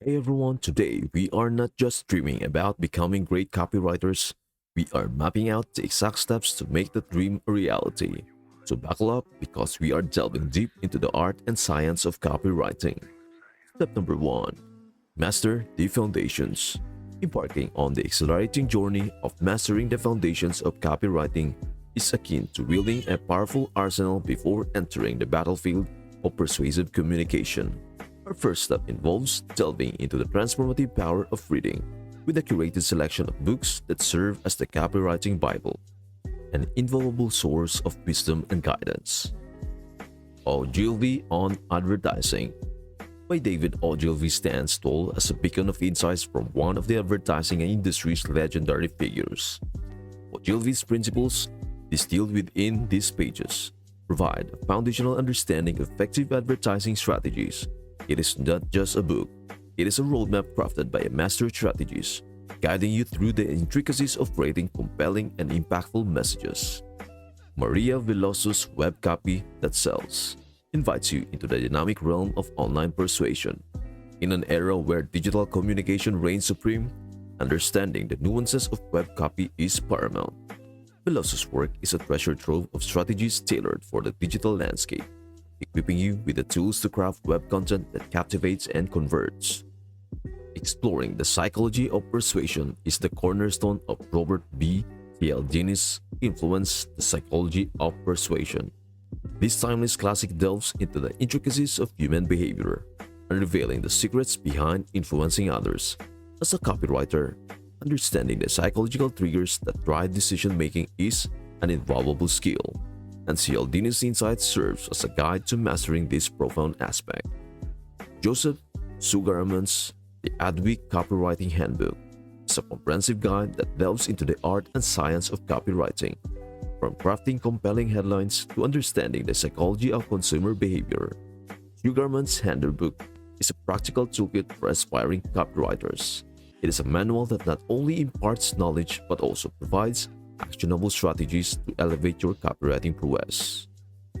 Hey everyone, today we are not just dreaming about becoming great copywriters, we are mapping out the exact steps to make the dream a reality. So buckle up because we are delving deep into the art and science of copywriting. Step number 1. Master the foundations. Embarking on the exhilarating journey of mastering the foundations of copywriting is akin to wielding a powerful arsenal before entering the battlefield of persuasive communication. Our first step involves delving into the transformative power of reading with a curated selection of books that serve as the copywriting Bible, an invaluable source of wisdom and guidance. Ogilvy on Advertising by David Ogilvy stands tall as a beacon of insights from one of the advertising industry's legendary figures. Ogilvy's principles, distilled within these pages, provide a foundational understanding of effective advertising strategies. It is not just a book, it is a roadmap crafted by a master strategist, guiding you through the intricacies of creating compelling and impactful messages. Maria Veloso's Web Copy That Sells invites you into the dynamic realm of online persuasion. In an era where digital communication reigns supreme, understanding the nuances of web copy is paramount. Veloso's work is a treasure trove of strategies tailored for the digital landscape, equipping you with the tools to craft web content that captivates and converts. Exploring the psychology of persuasion is the cornerstone of Robert B. Cialdini's Influence, the Psychology of Persuasion. This timeless classic delves into the intricacies of human behavior, unveiling the secrets behind influencing others. As a copywriter, understanding the psychological triggers that drive decision-making is an invaluable skill, and Cialdini's insight serves as a guide to mastering this profound aspect. Joseph Sugarman's The Adweek Copywriting Handbook is a comprehensive guide that delves into the art and science of copywriting, from crafting compelling headlines to understanding the psychology of consumer behavior. Sugarman's Handbook is a practical toolkit for aspiring copywriters. It is a manual that not only imparts knowledge but also provides actionable strategies to elevate your copywriting prowess.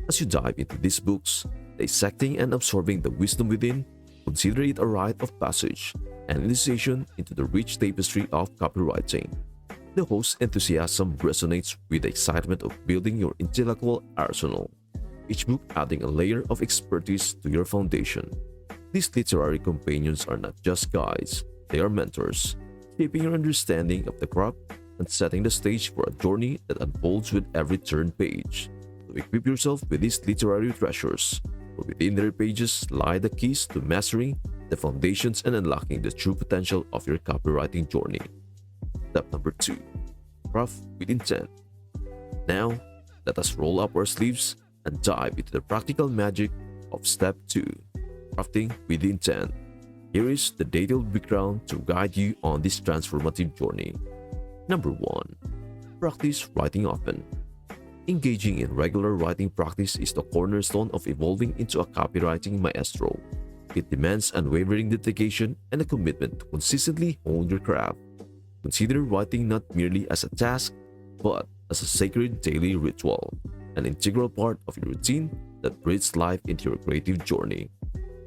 As you dive into these books, dissecting and absorbing the wisdom within, consider it a rite of passage, an initiation into the rich tapestry of copywriting. The host's enthusiasm resonates with the excitement of building your intellectual arsenal, each book adding a layer of expertise to your foundation. These literary companions are not just guides, they are mentors, shaping your understanding of the craft and setting the stage for a journey that unfolds with every turned page. So equip yourself with these literary treasures, for within their pages lie the keys to mastering the foundations and unlocking the true potential of your copywriting journey. Step number 2. Craft with intent. Now, let us roll up our sleeves and dive into the practical magic of Step 2. Crafting with intent. Here is the detailed background to guide you on this transformative journey. Number 1. Practice writing often. Engaging in regular writing practice is the cornerstone of evolving into a copywriting maestro. It demands unwavering dedication and a commitment to consistently hone your craft. Consider writing not merely as a task, but as a sacred daily ritual, an integral part of your routine that breathes life into your creative journey.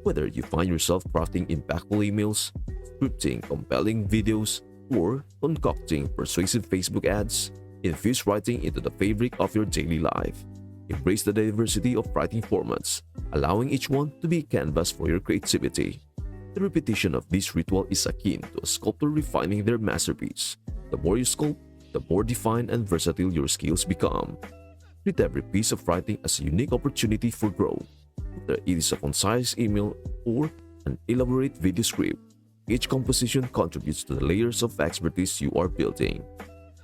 Whether you find yourself crafting impactful emails, scripting compelling videos, or concocting persuasive Facebook ads, infuse writing into the fabric of your daily life. Embrace the diversity of writing formats, allowing each one to be a canvas for your creativity. The repetition of this ritual is akin to a sculptor refining their masterpiece. The more you sculpt, the more defined and versatile your skills become. Treat every piece of writing as a unique opportunity for growth. Whether it is a concise email or an elaborate video script, each composition contributes to the layers of expertise you are building.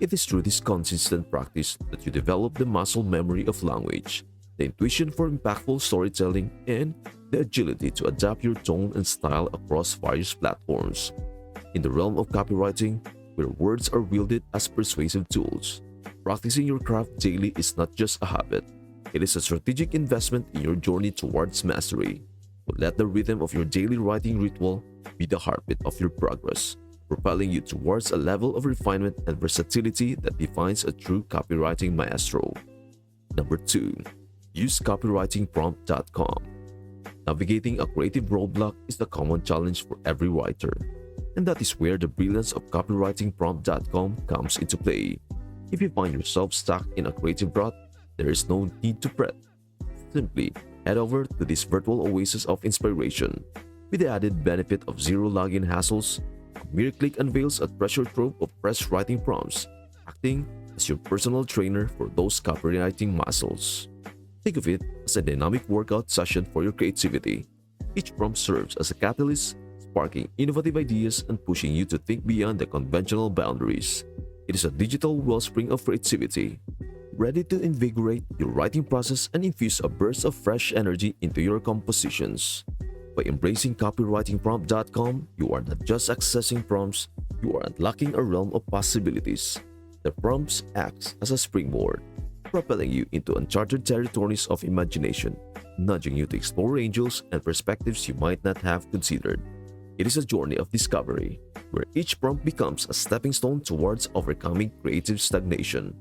It is through this consistent practice that you develop the muscle memory of language, the intuition for impactful storytelling, and the agility to adapt your tone and style across various platforms. In the realm of copywriting, where words are wielded as persuasive tools, practicing your craft daily is not just a habit, it is a strategic investment in your journey towards mastery. So let the rhythm of your daily writing ritual be the heartbeat of your progress, propelling you towards a level of refinement and versatility that defines a true copywriting maestro. Number 2. Use copywritingprompt.com. Navigating a creative roadblock is the common challenge for every writer, and that is where the brilliance of copywritingprompt.com comes into play. If you find yourself stuck in a creative rut, there is no need to fret. Simply head over to this virtual oasis of inspiration. With the added benefit of zero login hassles, a mere click unveils a treasure trove of fresh writing prompts, acting as your personal trainer for those copywriting muscles. Think of it as a dynamic workout session for your creativity. Each prompt serves as a catalyst, sparking innovative ideas and pushing you to think beyond the conventional boundaries. It is a digital wellspring of creativity, ready to invigorate your writing process and infuse a burst of fresh energy into your compositions. By embracing copywritingprompt.com, you are not just accessing prompts, you are unlocking a realm of possibilities. The prompts act as a springboard, propelling you into uncharted territories of imagination, nudging you to explore angles and perspectives you might not have considered. It is a journey of discovery, where each prompt becomes a stepping stone towards overcoming creative stagnation.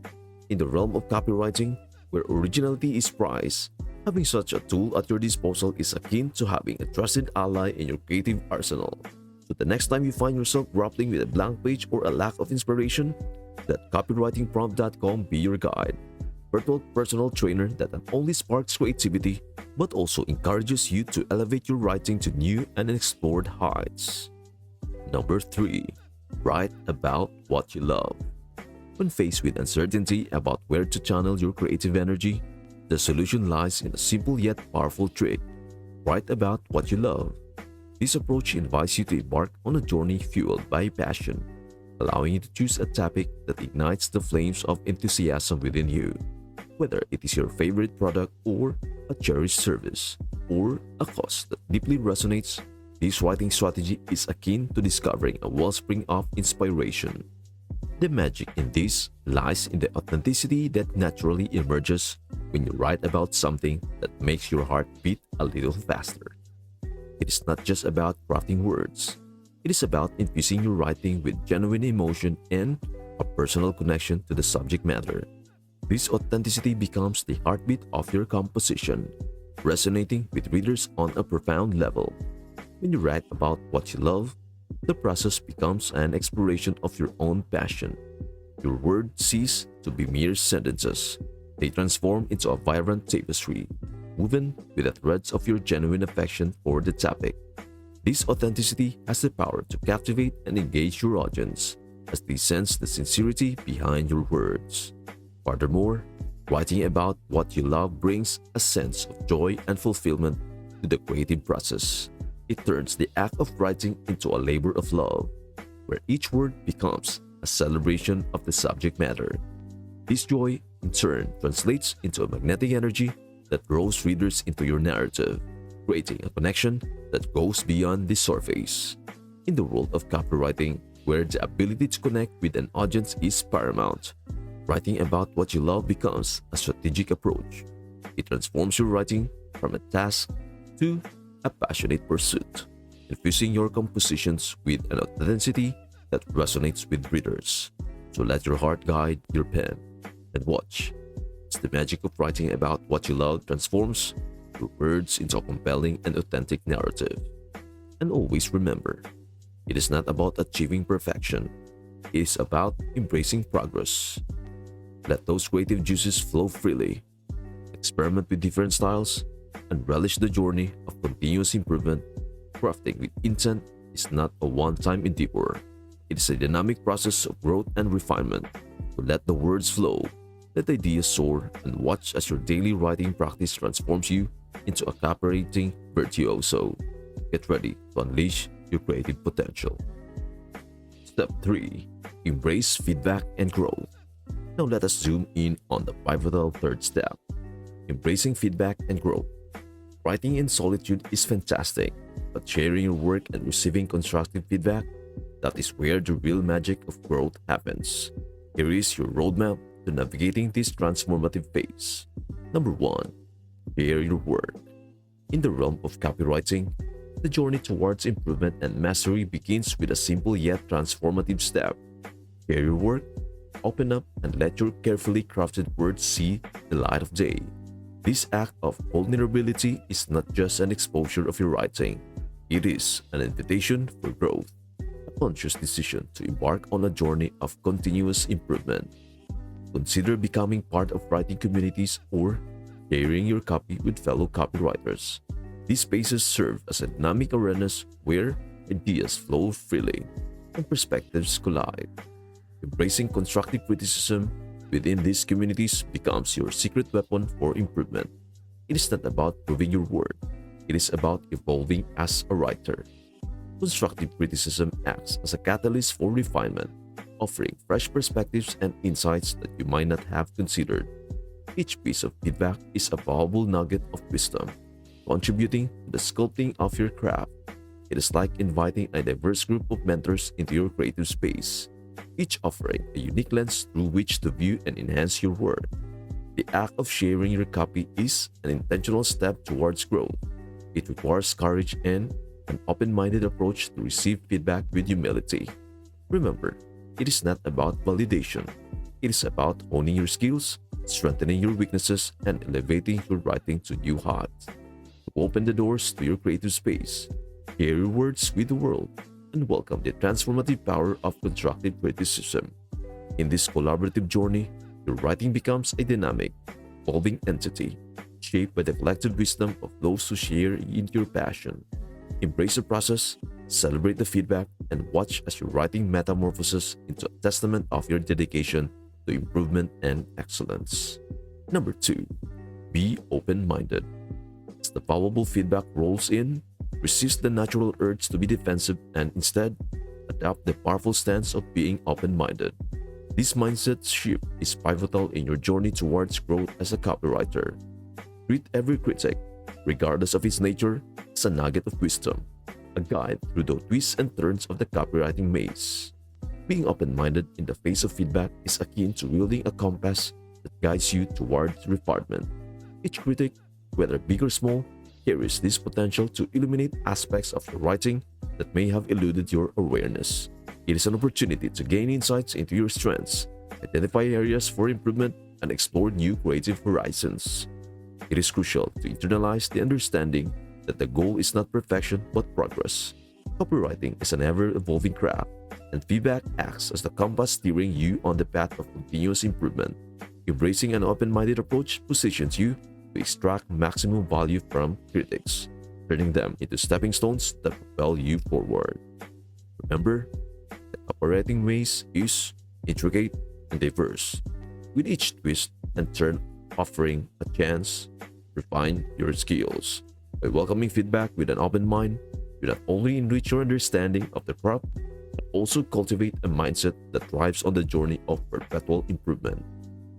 In the realm of copywriting, where originality is prized, having such a tool at your disposal is akin to having a trusted ally in your creative arsenal. So the next time you find yourself grappling with a blank page or a lack of inspiration, let copywritingprompt.com be your guide. Virtual personal trainer that not only sparks creativity, but also encourages you to elevate your writing to new and unexplored heights. Number 3. Write about what you love. When faced with uncertainty about where to channel your creative energy, the solution lies in a simple yet powerful trick. Write about what you love. This approach invites you to embark on a journey fueled by passion, allowing you to choose a topic that ignites the flames of enthusiasm within you. Whether it is your favorite product or a cherished service, or a cause that deeply resonates, this writing strategy is akin to discovering a wellspring of inspiration. The magic in this lies in the authenticity that naturally emerges when you write about something that makes your heart beat a little faster. It is not just about crafting words. It is about infusing your writing with genuine emotion and a personal connection to the subject matter. This authenticity becomes the heartbeat of your composition, resonating with readers on a profound level. When you write about what you love, the process becomes an exploration of your own passion. Your words cease to be mere sentences. They transform into a vibrant tapestry, woven with the threads of your genuine affection for the topic. This authenticity has the power to captivate and engage your audience, as they sense the sincerity behind your words. Furthermore, writing about what you love brings a sense of joy and fulfillment to the creative process. It turns the act of writing into a labor of love, where each word becomes a celebration of the subject matter. This joy, in turn, translates into a magnetic energy that draws readers into your narrative, creating a connection that goes beyond the surface. In the world of copywriting, where the ability to connect with an audience is paramount, writing about what you love becomes a strategic approach. It transforms your writing from a task to a passionate pursuit, infusing your compositions with an authenticity that resonates with readers. So let your heart guide your pen and watch as the magic of writing about what you love transforms your words into a compelling and authentic narrative. And always remember, it is not about achieving perfection, it is about embracing progress. Let those creative juices flow freely. Experiment with different styles and relish the journey of continuous improvement. Crafting with intent is not a one-time endeavor. It is a dynamic process of growth and refinement. So let the words flow, let ideas soar, and watch as your daily writing practice transforms you into a copywriting virtuoso. Get ready to unleash your creative potential. Step 3. Embrace feedback and growth. Now let us zoom in on the pivotal third step, embracing feedback and growth. Writing in solitude is fantastic, but sharing your work and receiving constructive feedback, that is where the real magic of growth happens. Here is your roadmap to navigating this transformative phase. Number 1. Share your work. In the realm of copywriting, the journey towards improvement and mastery begins with a simple yet transformative step. Share your work. Open up and let your carefully crafted words see the light of day. This act of vulnerability is not just an exposure of your writing, it is an invitation for growth, a conscious decision to embark on a journey of continuous improvement. Consider becoming part of writing communities or sharing your copy with fellow copywriters. These spaces serve as a dynamic arenas where ideas flow freely and perspectives collide. Embracing constructive criticism within these communities becomes your secret weapon for improvement. It is not about proving your worth, it is about evolving as a writer. Constructive criticism acts as a catalyst for refinement, offering fresh perspectives and insights that you might not have considered. Each piece of feedback is a valuable nugget of wisdom, contributing to the sculpting of your craft. It is like inviting a diverse group of mentors into your creative space, each offering a unique lens through which to view and enhance your work. The act of sharing your copy is an intentional step towards growth. It requires courage and an open-minded approach to receive feedback with humility. Remember, it is not about validation. It is about honing your skills, strengthening your weaknesses, and elevating your writing to new heights. To open the doors to your creative space, share your words with the world, and welcome the transformative power of constructive criticism. In this collaborative journey, your writing becomes a dynamic, evolving entity, shaped by the collective wisdom of those who share into your passion. Embrace the process, celebrate the feedback, and watch as your writing metamorphoses into a testament of your dedication to improvement and excellence. Number 2. Be open-minded. As the valuable feedback rolls in, resist the natural urge to be defensive and instead adopt the powerful stance of being open-minded. This mindset shift is pivotal in your journey towards growth as a copywriter. Treat every critic, regardless of its nature, as a nugget of wisdom, a guide through the twists and turns of the copywriting maze. Being open-minded in the face of feedback is akin to wielding a compass that guides you towards refinement. Each critic, whether big or small, carries this potential to illuminate aspects of your writing that may have eluded your awareness. It is an opportunity to gain insights into your strengths, identify areas for improvement, and explore new creative horizons. It is crucial to internalize the understanding that the goal is not perfection but progress. Copywriting is an ever-evolving craft, and feedback acts as the compass steering you on the path of continuous improvement. Embracing an open-minded approach positions you to extract maximum value from critics, turning them into stepping stones that propel you forward. Remember, the copywriting maze is intricate and diverse, with each twist and turn offering a chance to refine your skills. By welcoming feedback with an open mind, you not only enrich your understanding of the craft, but also cultivate a mindset that thrives on the journey of perpetual improvement.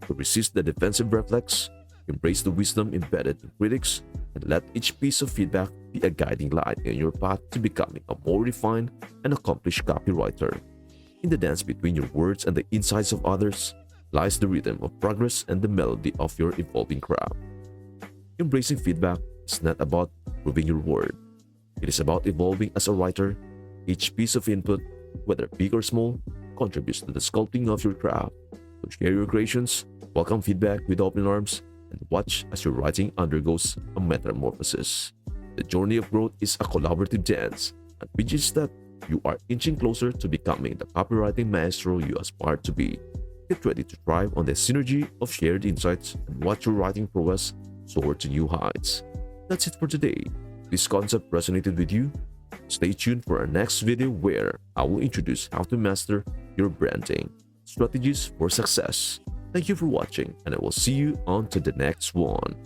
To resist the defensive reflex, embrace the wisdom embedded in critics, and let each piece of feedback be a guiding light in your path to becoming a more refined and accomplished copywriter. In the dance between your words and the insights of others lies the rhythm of progress and the melody of your evolving craft. Embracing feedback is not about proving your worth. It is about evolving as a writer. Each piece of input, whether big or small, contributes to the sculpting of your craft. So share your creations, welcome feedback with open arms, and watch as your writing undergoes a metamorphosis. The journey of growth is a collaborative dance, and with each step, you are inching closer to becoming the copywriting maestro you aspire to be. Get ready to thrive on the synergy of shared insights and watch your writing prowess soar to new heights. That's it for today. If this concept resonated with you, stay tuned for our next video where I will introduce how to master your branding strategies for success. Thank you for watching, and I will see you on to the next one.